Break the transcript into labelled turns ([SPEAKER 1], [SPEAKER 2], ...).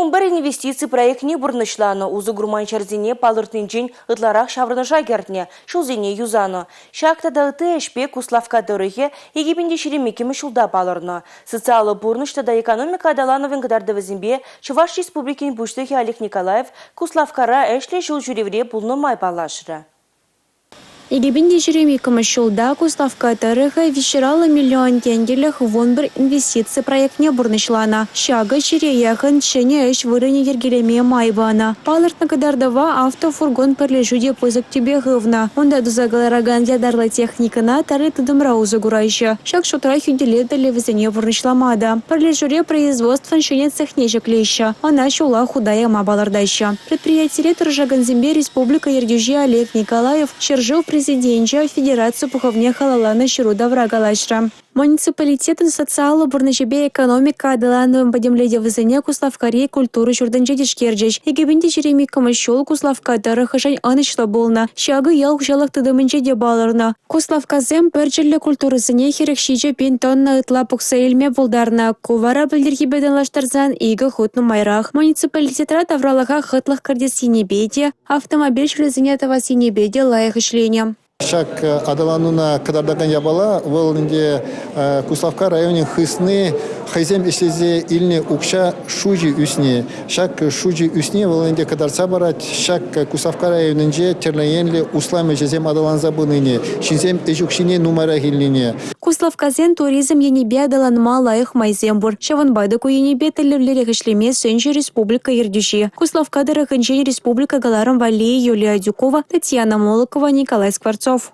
[SPEAKER 1] Вомбар инвестиций проектне бурнышланы узы гурман чарзине палыртынчен ытларах шаврыныша гертне, шулзине юзаны. Шактада ыты эшпе Куславка дырыхе египенде шеремекемі шулда палырны. Социалы бурныштада экономика адалановын кадарда візімбе Чуваш Республикин Буштыхи Олег Николаев Куславкара эшле жыл жүревре пулны май палашыры.
[SPEAKER 2] Египенде шеремекемі шулда Куславка дырыхе вещералы миллион теңгелік вонбір инвестиция проектне бурнышлана. Шагы ширеяхын шене эш вырыне ергелеме майбана. Палыртны кадардава автофургон перлежуде пызык тебе гывна. Онда дузагалараган ядарлы техникана тары тыдымра узы гурайшы. Шак шутра хюделедалі візіне бурнышламада. Перлежуре производствен шене цехне жеклейші. Она шула худая мабалардайшы. Предприятие Тұржаганзембе Республика Ергюжи Олег Николаев шержил президентча Федерацию пуховне халалана шируда врагалашра. Муниципалитетін социалы бурнышебе экономика адыланывым подемледе вызыне Куславкаре культуры журданча дешкерджеш. Егебенде жеремекімі шол Куславкадары хышань анышлы болна. Шагы ялк жалық тыдымынче де балырна. Куславказем пөрчілі культурысыне херекшиче пен тонна ытла пукса елме болдарна. Кувара білдергебеден лаштарзан игі хутны майрақ. Муниципалитетра тавралаға хытлық кардесинебеде, автомобиль шүрезіне тавасинебеде лайық ішлене.
[SPEAKER 3] Шак адалануна кадардаган ябала, волынде Куславка районе хысны хайзем ишлезе илне укша шужи үсне. Шак шужи үсне волынде кадарса барат, шак Куславка районенде терлаенле усламе жезем адаланза быныне. Шинзем эжукшине нумара хилине.
[SPEAKER 2] Куславказен туризм енебе адаланма лайық майзембур. Шаванбайды ку енебе тәлірлері ғышлеме Сөнші Республика Ердюши. Куславкадыры Республика Галарам Валии Юлия Дюкова, Татьяна Молокова, Николай Скворцов.